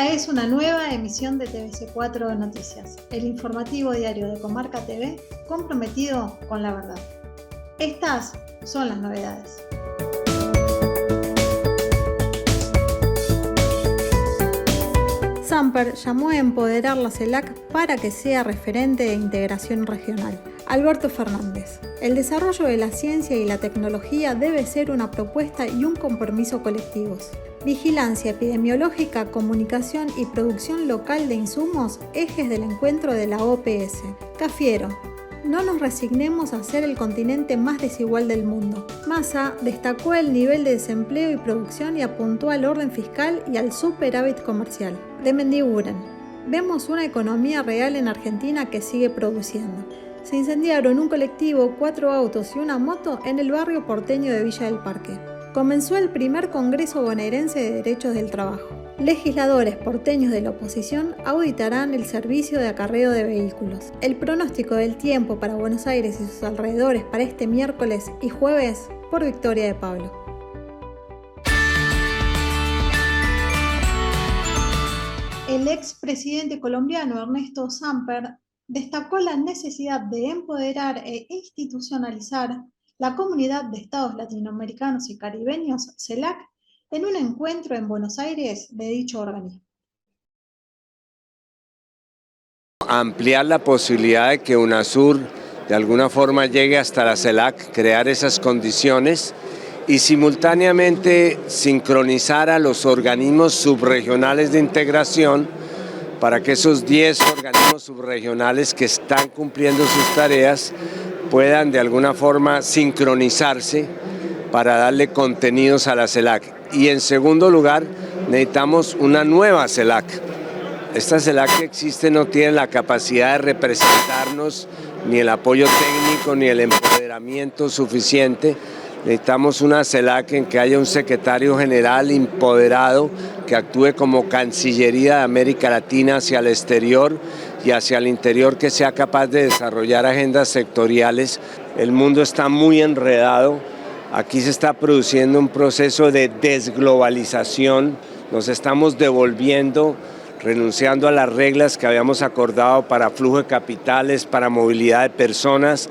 Esta es una nueva emisión de TVC4 Noticias, el informativo diario de Comarca TV comprometido con la verdad. Estas son las novedades. Samper llamó a empoderar la CELAC para que sea referente de integración regional. Alberto Fernández. El desarrollo de la ciencia y la tecnología debe ser una propuesta y un compromiso colectivos. Vigilancia epidemiológica, comunicación y producción local de insumos, ejes del encuentro de la OPS. Cafiero. No nos resignemos a ser el continente más desigual del mundo. Massa destacó el nivel de desempleo y producción y apuntó al orden fiscal y al superávit comercial. De Mendiguren. Vemos una economía real en Argentina que sigue produciendo. Se incendiaron un colectivo, 4 autos y una moto en el barrio porteño de Villa del Parque. Comenzó el primer Congreso Bonaerense de Derechos del Trabajo. Legisladores porteños de la oposición auditarán el servicio de acarreo de vehículos. El pronóstico del tiempo para Buenos Aires y sus alrededores para este miércoles y jueves por Victoria de Pablo. El expresidente colombiano Ernesto Samper destacó la necesidad de empoderar e institucionalizar la Comunidad de Estados Latinoamericanos y Caribeños, CELAC, en un encuentro en Buenos Aires de dicho organismo. Ampliar la posibilidad de que UNASUR de alguna forma llegue hasta la CELAC, crear esas condiciones y simultáneamente sincronizar a los organismos subregionales de integración para que esos 10 organismos subregionales que están cumpliendo sus tareas puedan de alguna forma sincronizarse para darle contenidos a la CELAC. Y en segundo lugar, necesitamos una nueva CELAC. Esta CELAC que existe no tiene la capacidad de representarnos, ni el apoyo técnico, ni el empoderamiento suficiente. Necesitamos una CELAC en que haya un secretario general empoderado que actúe como Cancillería de América Latina hacia el exterior y hacia el interior, que sea capaz de desarrollar agendas sectoriales. El mundo está muy enredado, aquí se está produciendo un proceso de desglobalización, nos estamos devolviendo, renunciando a las reglas que habíamos acordado para flujo de capitales, para movilidad de personas.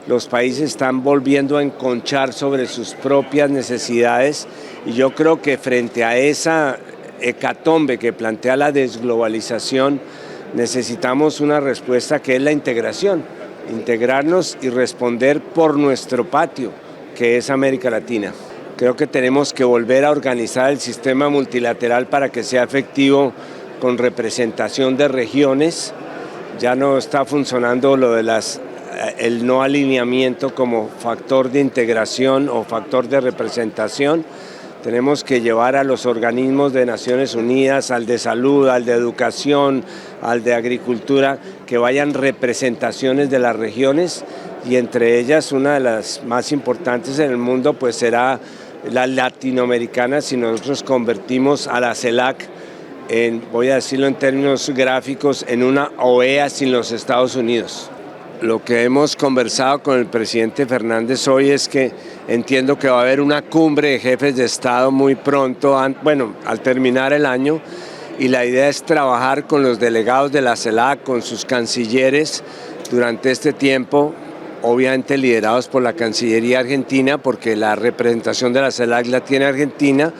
Los países están volviendo a enconchar sobre sus propias necesidades y yo creo que frente a esa hecatombe que plantea la desglobalización necesitamos una respuesta que es la integración, integrarnos y responder por nuestro patio, que es América Latina. Creo que tenemos que volver a organizar el sistema multilateral para que sea efectivo con representación de regiones. Ya no está funcionando lo de el no alineamiento como factor de integración o factor de representación. Tenemos que llevar a los organismos de Naciones Unidas, al de salud, al de educación, al de agricultura, que vayan representaciones de las regiones y entre ellas una de las más importantes en el mundo pues será la latinoamericana si nosotros convertimos a la CELAC en, voy a decirlo en términos gráficos, en una OEA sin los Estados Unidos. Lo que hemos conversado con el presidente Fernández hoy es que entiendo que va a haber una cumbre de jefes de Estado muy pronto, al terminar el año, y la idea es trabajar con los delegados de la CELAC, con sus cancilleres durante este tiempo, obviamente liderados por la Cancillería Argentina, porque la representación de la CELAC la tiene Argentina,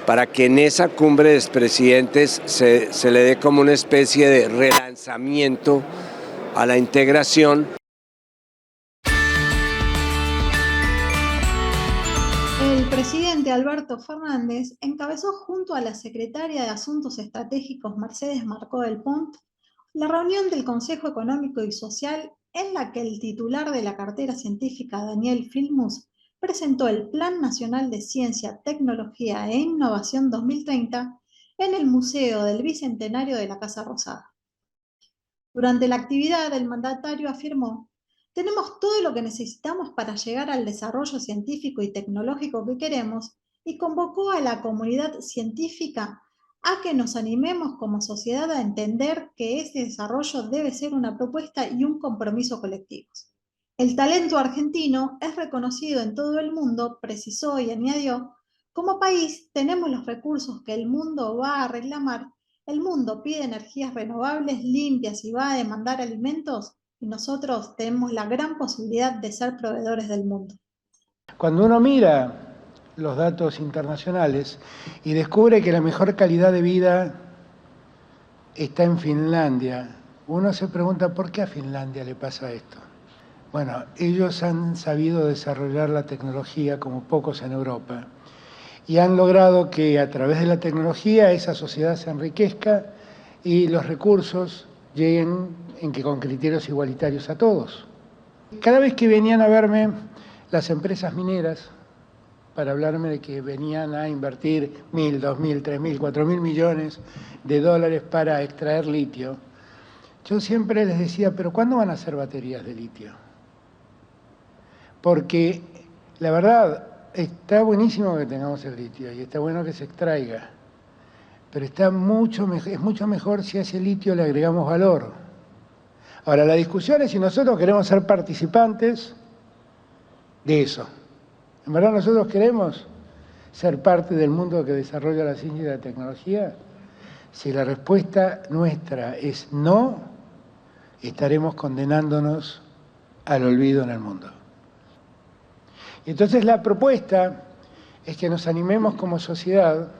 para que en esa cumbre de presidentes se le dé como una especie de relanzamiento a la integración. El presidente Alberto Fernández encabezó junto a la secretaria de Asuntos Estratégicos Mercedes Marcó del Pont la reunión del Consejo Económico y Social en la que el titular de la cartera científica Daniel Filmus presentó el Plan Nacional de Ciencia, Tecnología e Innovación 2030 en el Museo del Bicentenario de la Casa Rosada. Durante la actividad, el mandatario afirmó: tenemos todo lo que necesitamos para llegar al desarrollo científico y tecnológico que queremos, y convocó a la comunidad científica a que nos animemos como sociedad a entender que ese desarrollo debe ser una propuesta y un compromiso colectivos. El talento argentino es reconocido en todo el mundo, precisó y añadió: como país tenemos los recursos que el mundo va a reclamar El mundo pide energías renovables, limpias y va a demandar alimentos y nosotros tenemos la gran posibilidad de ser proveedores del mundo. Cuando uno mira los datos internacionales y descubre que la mejor calidad de vida está en Finlandia, uno se pregunta ¿por qué a Finlandia le pasa esto? Bueno, ellos han sabido desarrollar la tecnología como pocos en Europa y han logrado que a través de la tecnología esa sociedad se enriquezca y los recursos lleguen con criterios igualitarios a todos. Cada vez que venían a verme las empresas mineras para hablarme de que venían a invertir 1.000, 2.000, 3.000, 4.000 millones de dólares para extraer litio, yo siempre les decía, pero ¿cuándo van a hacer baterías de litio? Porque la verdad, está buenísimo que tengamos el litio y está bueno que se extraiga, pero es mucho mejor si a ese litio le agregamos valor. Ahora, la discusión es si nosotros queremos ser participantes de eso. ¿En verdad nosotros queremos ser parte del mundo que desarrolla la ciencia y la tecnología? Si la respuesta nuestra es no, estaremos condenándonos al olvido en el mundo. Y entonces la propuesta es que nos animemos como sociedad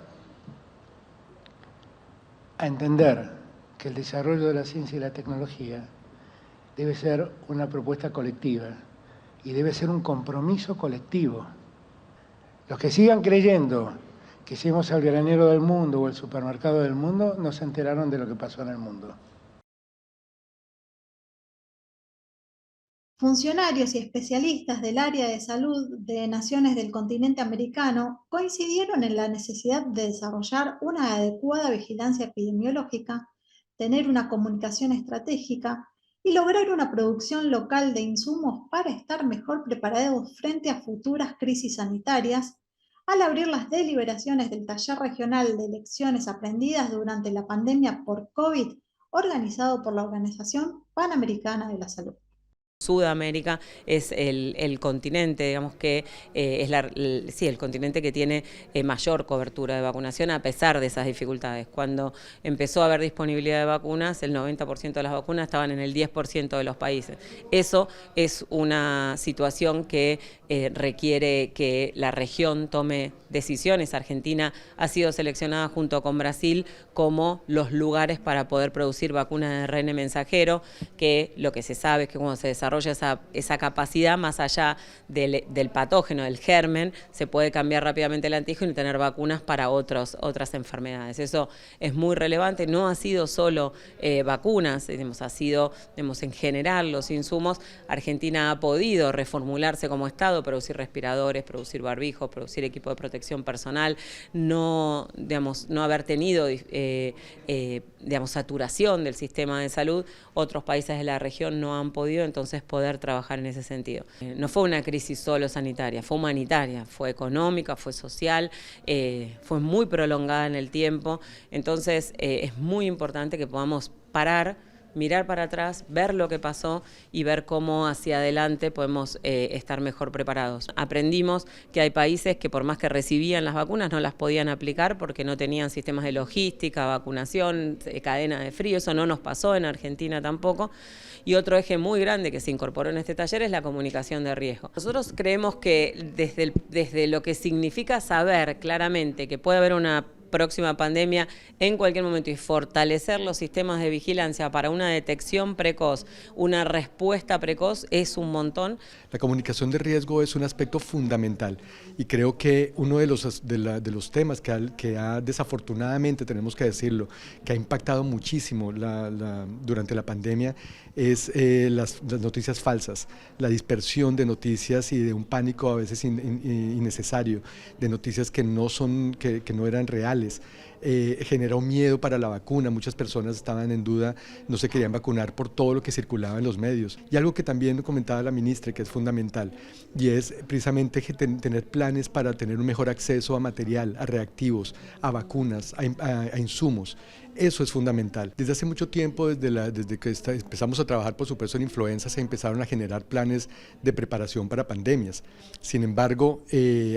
a entender que el desarrollo de la ciencia y la tecnología debe ser una propuesta colectiva y debe ser un compromiso colectivo. Los que sigan creyendo que somos el granero del mundo o el supermercado del mundo no se enteraron de lo que pasó en el mundo. Funcionarios y especialistas del área de salud de naciones del continente americano coincidieron en la necesidad de desarrollar una adecuada vigilancia epidemiológica, tener una comunicación estratégica y lograr una producción local de insumos para estar mejor preparados frente a futuras crisis sanitarias, al abrir las deliberaciones del Taller Regional de Lecciones Aprendidas durante la pandemia por COVID, organizado por la Organización Panamericana de la Salud. Sudamérica es el continente, digamos que es el continente que tiene mayor cobertura de vacunación a pesar de esas dificultades. Cuando empezó a haber disponibilidad de vacunas, el 90% de las vacunas estaban en el 10% de los países. Eso es una situación que requiere que la región tome decisiones. Argentina ha sido seleccionada junto con Brasil como los lugares para poder producir vacunas de ARN mensajero, que lo que se sabe es que cuando se desarrolla esa capacidad, más allá del patógeno, del germen, se puede cambiar rápidamente el antígeno y tener vacunas para otras enfermedades. Eso es muy relevante, no ha sido solo vacunas, ha sido en general los insumos. Argentina ha podido reformularse como Estado, producir respiradores, producir barbijos, producir equipo de protección personal, no haber tenido saturación del sistema de salud. Otros países de la región no han podido, entonces poder trabajar en ese sentido. No fue una crisis solo sanitaria, fue humanitaria, fue económica, fue social, fue muy prolongada en el tiempo. Entonces es muy importante que podamos parar, mirar para atrás, ver lo que pasó y ver cómo hacia adelante podemos estar mejor preparados. Aprendimos que hay países que por más que recibían las vacunas no las podían aplicar porque no tenían sistemas de logística, vacunación, cadena de frío. Eso no nos pasó en Argentina tampoco. Y otro eje muy grande que se incorporó en este taller es la comunicación de riesgo. Nosotros creemos que desde lo que significa saber claramente que puede haber una próxima pandemia en cualquier momento y fortalecer los sistemas de vigilancia para una detección precoz, una respuesta precoz, es un montón. La comunicación de riesgo es un aspecto fundamental y creo que uno de los temas que ha desafortunadamente, tenemos que decirlo, que ha impactado muchísimo durante la pandemia es las noticias falsas, la dispersión de noticias y de un pánico a veces innecesario, de noticias que no eran reales. Generó miedo para la vacuna, muchas personas estaban en duda, no se querían vacunar por todo lo que circulaba en los medios. Y algo que también comentaba la ministra, que es fundamental, y es precisamente tener planes para tener un mejor acceso a material, a reactivos, a vacunas, a insumos. Eso es fundamental. Desde hace mucho tiempo, desde que empezamos a trabajar, por supuesto, en influenza, se empezaron a generar planes de preparación para pandemias. Sin embargo,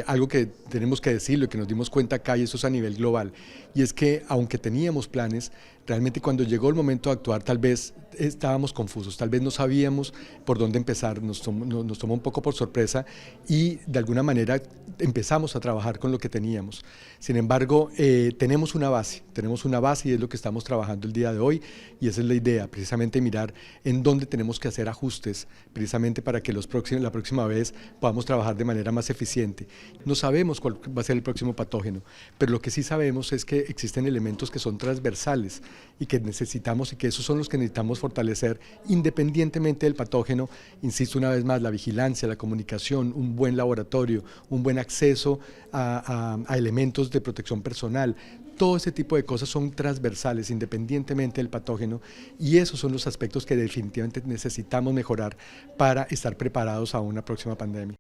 algo que tenemos que decirlo y que nos dimos cuenta acá, y eso es a nivel global, y es que aunque teníamos planes, realmente cuando llegó el momento de actuar tal vez estábamos confusos, tal vez no sabíamos por dónde empezar, nos tomó un poco por sorpresa y de alguna manera empezamos a trabajar con lo que teníamos. Sin embargo, tenemos una base y es lo que estamos trabajando el día de hoy, y esa es la idea, precisamente mirar en dónde tenemos que hacer ajustes, precisamente para que la próxima vez podamos trabajar de manera más eficiente. No sabemos cuál va a ser el próximo patógeno, pero lo que sí sabemos es que existen elementos que son transversales y que necesitamos, y que esos son los que necesitamos fortalecer independientemente del patógeno. Insisto una vez más, la vigilancia, la comunicación, un buen laboratorio, un buen acceso a elementos de protección personal. Todo ese tipo de cosas son transversales independientemente del patógeno, y esos son los aspectos que definitivamente necesitamos mejorar para estar preparados a una próxima pandemia.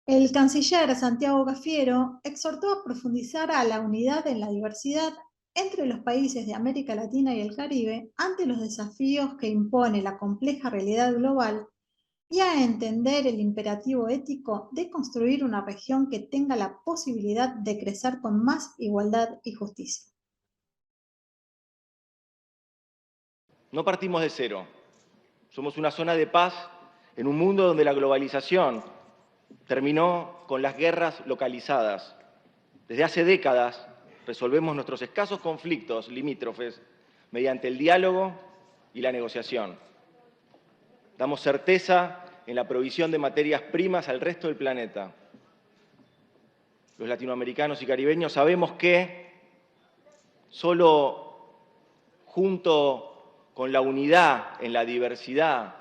El canciller Santiago Cafiero exhortó a profundizar a la unidad en la diversidad entre los países de América Latina y el Caribe ante los desafíos que impone la compleja realidad global y a entender el imperativo ético de construir una región que tenga la posibilidad de crecer con más igualdad y justicia. No partimos de cero. Somos una zona de paz en un mundo donde la globalización terminó con las guerras localizadas. Desde hace décadas resolvemos nuestros escasos conflictos limítrofes mediante el diálogo y la negociación. Damos certeza en la provisión de materias primas al resto del planeta. Los latinoamericanos y caribeños sabemos que solo junto con la unidad en la diversidad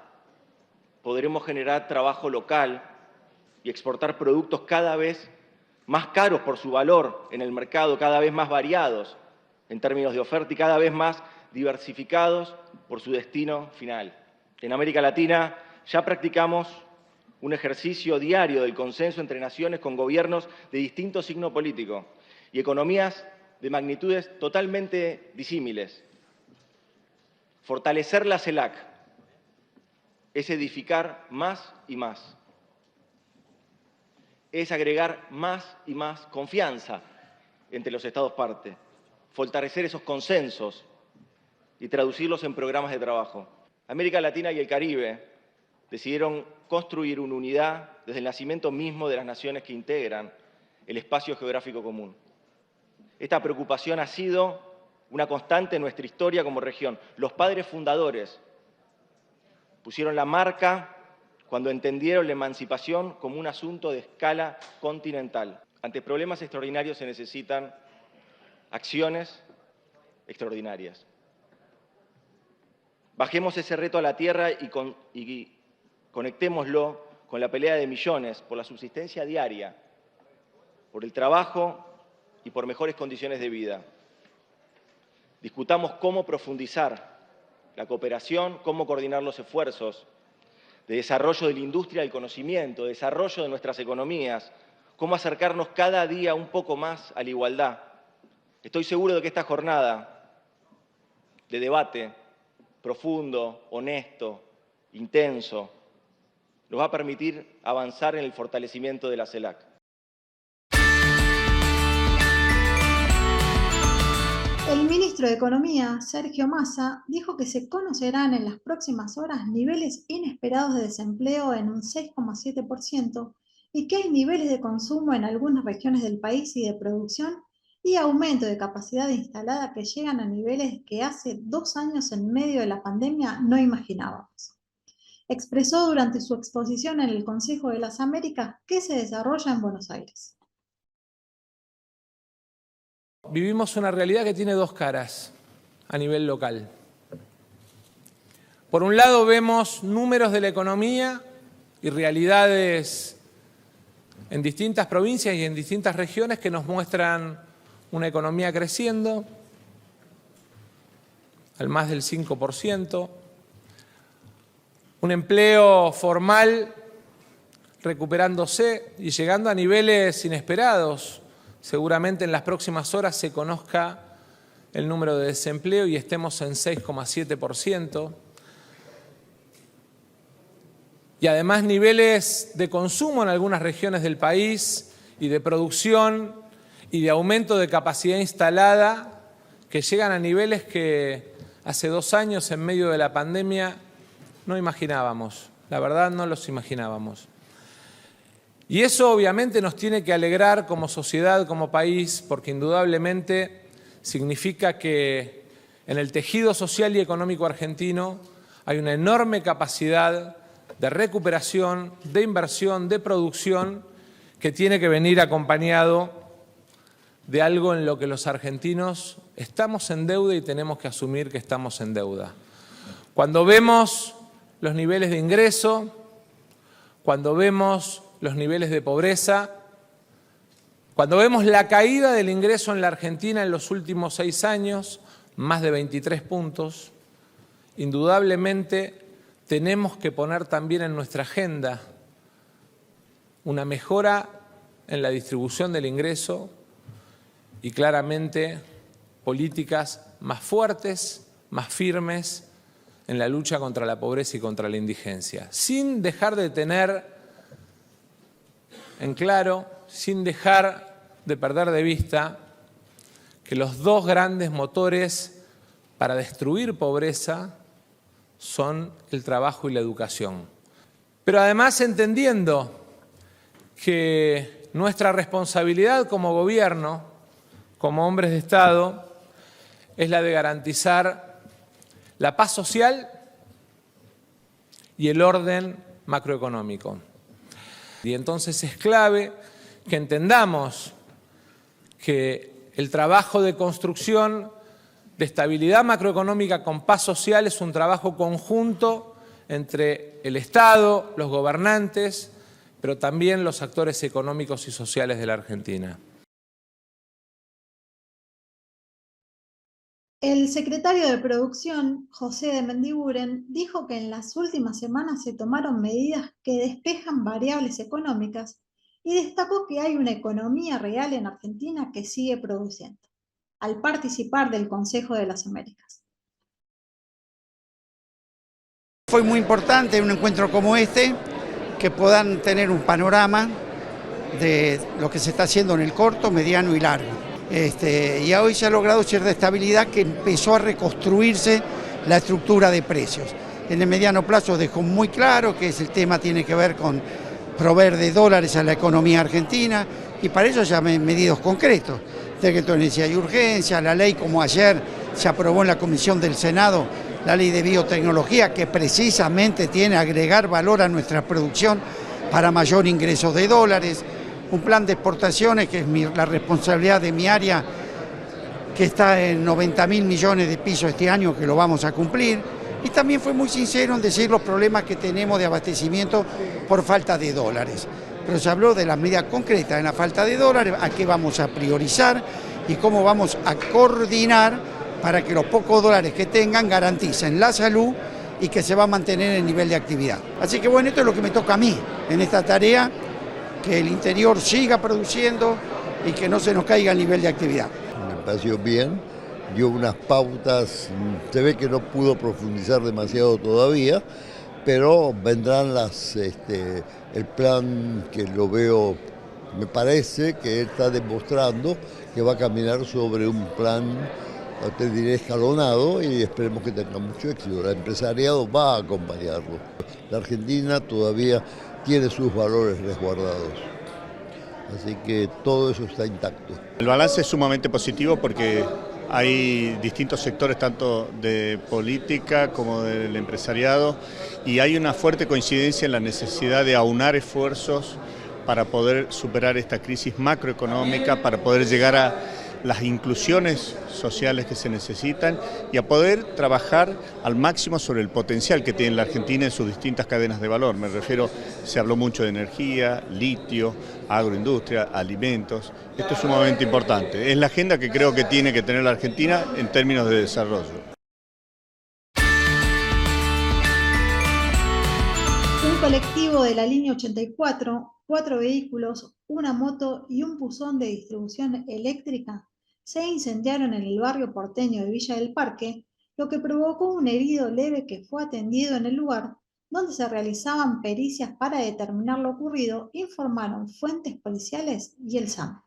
podremos generar trabajo local y exportar productos cada vez más caros por su valor en el mercado, cada vez más variados en términos de oferta y cada vez más diversificados por su destino final. En América Latina ya practicamos un ejercicio diario del consenso entre naciones con gobiernos de distinto signo político y economías de magnitudes totalmente disímiles. Fortalecer la CELAC es edificar más y más. Es agregar más y más confianza entre los Estados parte, fortalecer esos consensos y traducirlos en programas de trabajo. América Latina y el Caribe decidieron construir una unidad desde el nacimiento mismo de las naciones que integran el espacio geográfico común. Esta preocupación ha sido una constante en nuestra historia como región. Los padres fundadores pusieron la marca cuando entendieron la emancipación como un asunto de escala continental. Ante problemas extraordinarios se necesitan acciones extraordinarias. Bajemos ese reto a la tierra y conectémoslo con la pelea de millones por la subsistencia diaria, por el trabajo y por mejores condiciones de vida. Discutamos cómo profundizar la cooperación, cómo coordinar los esfuerzos de desarrollo de la industria del conocimiento, de desarrollo de nuestras economías, cómo acercarnos cada día un poco más a la igualdad. Estoy seguro de que esta jornada de debate profundo, honesto, intenso, nos va a permitir avanzar en el fortalecimiento de la CELAC. El ministro de Economía, Sergio Massa, dijo que se conocerán en las próximas horas niveles inesperados de desempleo en un 6,7% y que hay niveles de consumo en algunas regiones del país y de producción y aumento de capacidad instalada que llegan a niveles que hace 2 años en medio de la pandemia no imaginábamos. Expresó durante su exposición en el Consejo de las Américas que se desarrolla en Buenos Aires. Vivimos una realidad que tiene dos caras a nivel local. Por un lado vemos números de la economía y realidades en distintas provincias y en distintas regiones que nos muestran una economía creciendo al más del 5%, un empleo formal recuperándose y llegando a niveles inesperados. Seguramente en las próximas horas se conozca el número de desempleo y estemos en 6,7%. Y además niveles de consumo en algunas regiones del país y de producción y de aumento de capacidad instalada que llegan a niveles que hace 2 años, en medio de la pandemia, no imaginábamos. La verdad, no los imaginábamos. Y eso obviamente nos tiene que alegrar como sociedad, como país, porque indudablemente significa que en el tejido social y económico argentino hay una enorme capacidad de recuperación, de inversión, de producción, que tiene que venir acompañado de algo en lo que los argentinos estamos en deuda y tenemos que asumir que estamos en deuda. Cuando vemos los niveles de ingreso, cuando vemos los niveles de pobreza, cuando vemos la caída del ingreso en la Argentina en los últimos 6 años, más de 23 puntos, indudablemente tenemos que poner también en nuestra agenda una mejora en la distribución del ingreso y claramente políticas más fuertes, más firmes en la lucha contra la pobreza y contra la indigencia, sin dejar de tener en claro, sin dejar de perder de vista que los 2 grandes motores para destruir pobreza son el trabajo y la educación. Pero además entendiendo que nuestra responsabilidad como gobierno, como hombres de Estado, es la de garantizar la paz social y el orden macroeconómico. Y entonces es clave que entendamos que el trabajo de construcción de estabilidad macroeconómica con paz social es un trabajo conjunto entre el Estado, los gobernantes, pero también los actores económicos y sociales de la Argentina. El secretario de Producción, José de Mendiguren, dijo que en las últimas semanas se tomaron medidas que despejan variables económicas y destacó que hay una economía real en Argentina que sigue produciendo, al participar del Consejo de las Américas. Fue muy importante un encuentro como este, que puedan tener un panorama de lo que se está haciendo en el corto, mediano y largo. Y hoy se ha logrado cierta estabilidad que empezó a reconstruirse la estructura de precios. En el mediano plazo dejó muy claro que el tema tiene que ver con proveer de dólares a la economía argentina y para eso ya medidas concretos. Decreto de necesidad y urgencia, la ley como ayer se aprobó en la Comisión del Senado, la ley de biotecnología que precisamente tiene que agregar valor a nuestra producción para mayor ingreso de dólares. Un plan de exportaciones que es la responsabilidad de mi área, que está en 90.000 millones de pesos este año, que lo vamos a cumplir. Y también fue muy sincero en decir los problemas que tenemos de abastecimiento por falta de dólares. Pero se habló de las medidas concretas en la falta de dólares, a qué vamos a priorizar y cómo vamos a coordinar para que los pocos dólares que tengan garanticen la salud y que se va a mantener el nivel de actividad. Así que bueno, esto es lo que me toca a mí en esta tarea, que el interior siga produciendo y que no se nos caiga el nivel de actividad. Me pareció bien, dio unas pautas, se ve que no pudo profundizar demasiado todavía, pero vendrán el plan que lo veo, me parece que él está demostrando que va a caminar sobre un plan, te diré, escalonado y esperemos que tenga mucho éxito. El empresariado va a acompañarlo. La Argentina todavía tiene sus valores resguardados, así que todo eso está intacto. El balance es sumamente positivo porque hay distintos sectores, tanto de política como del empresariado, y hay una fuerte coincidencia en la necesidad de aunar esfuerzos para poder superar esta crisis macroeconómica, para poder llegar a las inclusiones sociales que se necesitan y a poder trabajar al máximo sobre el potencial que tiene la Argentina en sus distintas cadenas de valor. Me refiero, se habló mucho de energía, litio, agroindustria, alimentos. Esto es sumamente importante. Es la agenda que creo que tiene que tener la Argentina en términos de desarrollo. Un colectivo de la línea 84, 4 vehículos, una moto y un buzón de distribución eléctrica se incendiaron en el barrio porteño de Villa del Parque, lo que provocó un herido leve que fue atendido en el lugar, donde se realizaban pericias para determinar lo ocurrido, informaron fuentes policiales y el SAM.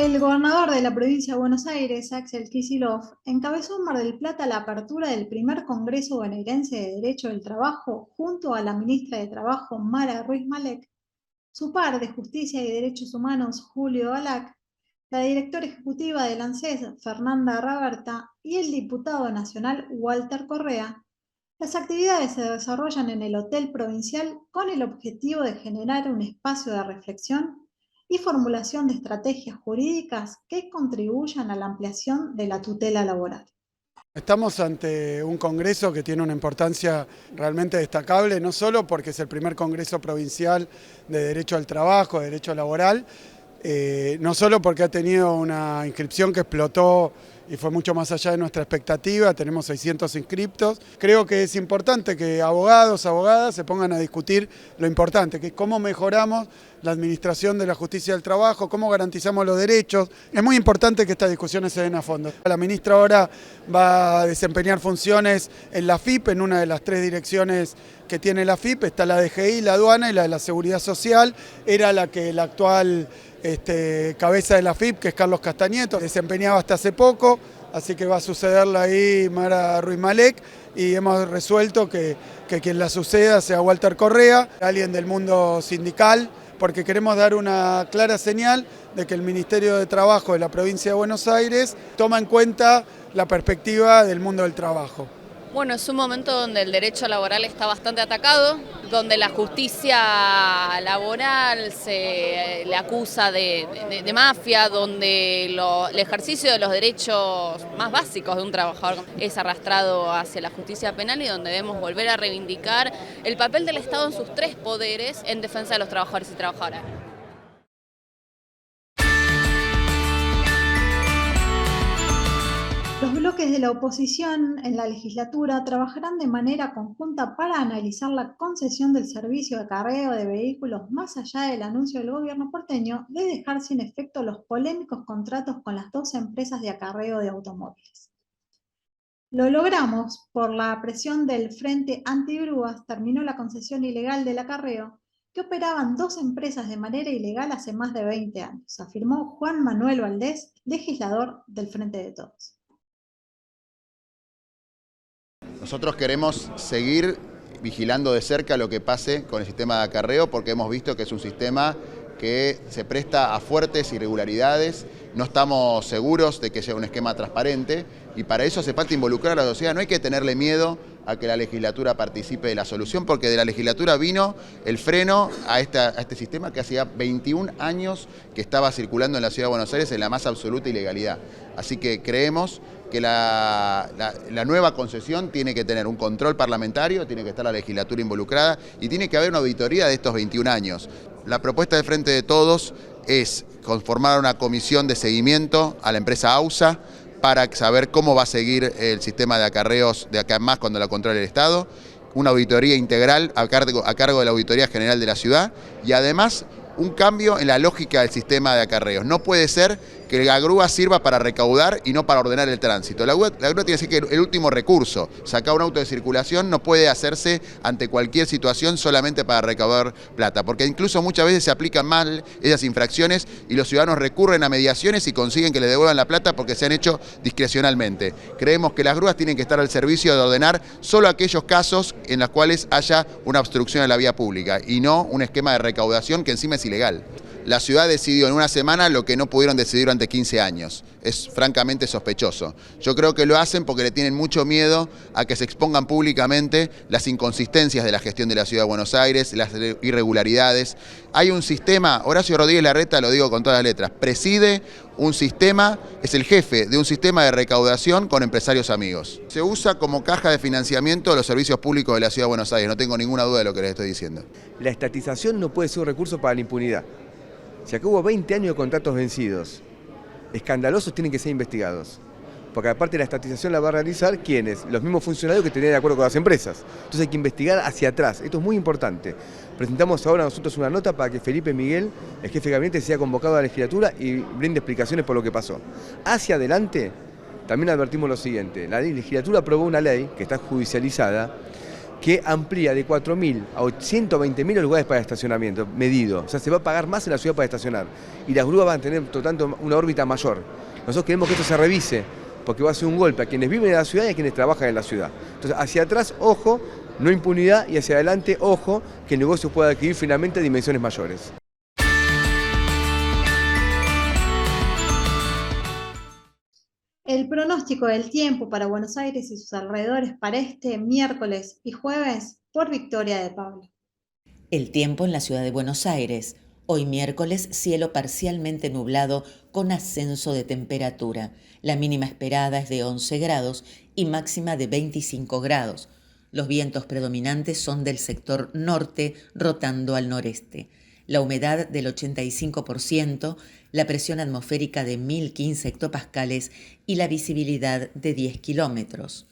El gobernador de la provincia de Buenos Aires, Axel Kicillof, encabezó en Mar del Plata la apertura del primer Congreso Bonaerense de Derecho del Trabajo junto a la ministra de Trabajo, Mara Ruiz Malek, su par de Justicia y Derechos Humanos, Julio Balac, la directora ejecutiva del ANSES, Fernanda Raberta, y el diputado nacional, Walter Correa. Las actividades se desarrollan en el Hotel Provincial con el objetivo de generar un espacio de reflexión y formulación de estrategias jurídicas que contribuyan a la ampliación de la tutela laboral. Estamos ante un congreso que tiene una importancia realmente destacable, no solo porque es el primer congreso provincial de derecho al trabajo, de derecho laboral, no solo porque ha tenido una inscripción que explotó y fue mucho más allá de nuestra expectativa, tenemos 600 inscriptos. Creo que es importante que abogados, abogadas se pongan a discutir lo importante, que es cómo mejoramos la administración de la justicia del trabajo, cómo garantizamos los derechos. Es muy importante que estas discusiones se den a fondo. La ministra ahora va a desempeñar funciones en la AFIP, en una de las 3 direcciones que tiene la AFIP, está la DGI, la aduana y la de la seguridad social. Era la que la actual cabeza de la AFIP, que es Carlos Castañeto, desempeñaba hasta hace poco, así que va a sucederla ahí Mara Ruiz Malek, y hemos resuelto que quien la suceda sea Walter Correa, alguien del mundo sindical, porque queremos dar una clara señal de que el Ministerio de Trabajo de la provincia de Buenos Aires toma en cuenta la perspectiva del mundo del trabajo. Bueno, es un momento donde el derecho laboral está bastante atacado, donde la justicia laboral se le acusa de mafia, donde el ejercicio de los derechos más básicos de un trabajador es arrastrado hacia la justicia penal y donde debemos volver a reivindicar el papel del Estado en sus 3 poderes en defensa de los trabajadores y trabajadoras. Los bloques de la oposición en la legislatura trabajarán de manera conjunta para analizar la concesión del servicio de acarreo de vehículos más allá del anuncio del gobierno porteño de dejar sin efecto los polémicos contratos con las 2 empresas de acarreo de automóviles. Lo logramos por la presión del Frente Antigrúas, terminó la concesión ilegal del acarreo, que operaban 2 empresas de manera ilegal hace más de 20 años, afirmó Juan Manuel Valdés, legislador del Frente de Todos. Nosotros queremos seguir vigilando de cerca lo que pase con el sistema de acarreo porque hemos visto que es un sistema que se presta a fuertes irregularidades, no estamos seguros de que sea un esquema transparente y para eso hace falta involucrar a la sociedad. No hay que tenerle miedo a que la legislatura participe de la solución porque de la legislatura vino el freno a este sistema que hacía 21 años que estaba circulando en la Ciudad de Buenos Aires en la más absoluta ilegalidad. Así que creemos que la nueva concesión tiene que tener un control parlamentario, tiene que estar la legislatura involucrada y tiene que haber una auditoría de estos 21 años. La propuesta del Frente de Todos es conformar una comisión de seguimiento a la empresa AUSA para saber cómo va a seguir el sistema de acarreos de acá en más cuando la controle el Estado, una auditoría integral a cargo de la Auditoría General de la Ciudad y además un cambio en la lógica del sistema de acarreos. No puede ser que la grúa sirva para recaudar y no para ordenar el tránsito. La grúa tiene que ser el último recurso. Sacar un auto de circulación no puede hacerse ante cualquier situación solamente para recaudar plata, porque incluso muchas veces se aplican mal esas infracciones y los ciudadanos recurren a mediaciones y consiguen que les devuelvan la plata porque se han hecho discrecionalmente. Creemos que las grúas tienen que estar al servicio de ordenar solo aquellos casos en los cuales haya una obstrucción a la vía pública y no un esquema de recaudación que encima es ilegal. La ciudad decidió en una semana lo que no pudieron decidir durante 15 años. Es francamente sospechoso. Yo creo que lo hacen porque le tienen mucho miedo a que se expongan públicamente las inconsistencias de la gestión de la Ciudad de Buenos Aires, las irregularidades. Hay un sistema, Horacio Rodríguez Larreta, lo digo con todas las letras, preside un sistema, es el jefe de un sistema de recaudación con empresarios amigos. Se usa como caja de financiamiento de los servicios públicos de la Ciudad de Buenos Aires, no tengo ninguna duda de lo que les estoy diciendo. La estatización no puede ser un recurso para la impunidad. Si acá hubo 20 años de contratos vencidos, escandalosos tienen que ser investigados. Porque aparte la estatización la va a realizar ¿quiénes? Los mismos funcionarios que tenían de acuerdo con las empresas. Entonces hay que investigar hacia atrás. Esto es muy importante. Presentamos ahora nosotros una nota para que Felipe Miguel, el jefe de gabinete, sea convocado a la legislatura y brinde explicaciones por lo que pasó. Hacia adelante, también advertimos lo siguiente. La legislatura aprobó una ley que está judicializada que amplía de 4.000 a 120.000 los lugares para estacionamiento, medido. O sea, se va a pagar más en la ciudad para estacionar. Y las grúas van a tener, por tanto, una órbita mayor. Nosotros queremos que esto se revise, porque va a ser un golpe a quienes viven en la ciudad y a quienes trabajan en la ciudad. Entonces, hacia atrás, ojo, no impunidad, y hacia adelante, ojo, que el negocio pueda adquirir finalmente dimensiones mayores. El pronóstico del tiempo para Buenos Aires y sus alrededores para este miércoles y jueves por Victoria de Pablo. El tiempo en la ciudad de Buenos Aires. Hoy miércoles, cielo parcialmente nublado con ascenso de temperatura. La mínima esperada es de 11 grados y máxima de 25 grados. Los vientos predominantes son del sector norte, rotando al noreste. La humedad del 85%, la presión atmosférica de 1015 hectopascales y la visibilidad de 10 kilómetros.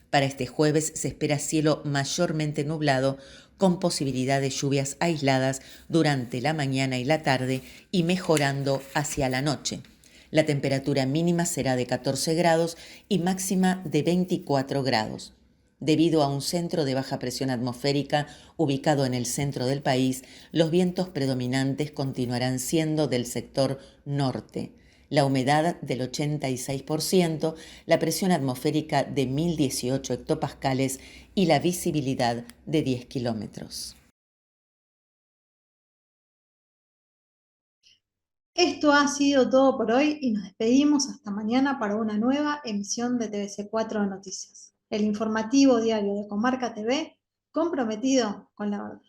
Para este jueves se espera cielo mayormente nublado con posibilidad de lluvias aisladas durante la mañana y la tarde y mejorando hacia la noche. La temperatura mínima será de 14 grados y máxima de 24 grados. Debido a un centro de baja presión atmosférica ubicado en el centro del país, los vientos predominantes continuarán siendo del sector norte. La humedad del 86%, la presión atmosférica de 1018 hectopascales y la visibilidad de 10 kilómetros. Esto ha sido todo por hoy y nos despedimos hasta mañana para una nueva emisión de TVC4 Noticias, el informativo diario de Comarca TV, comprometido con la verdad.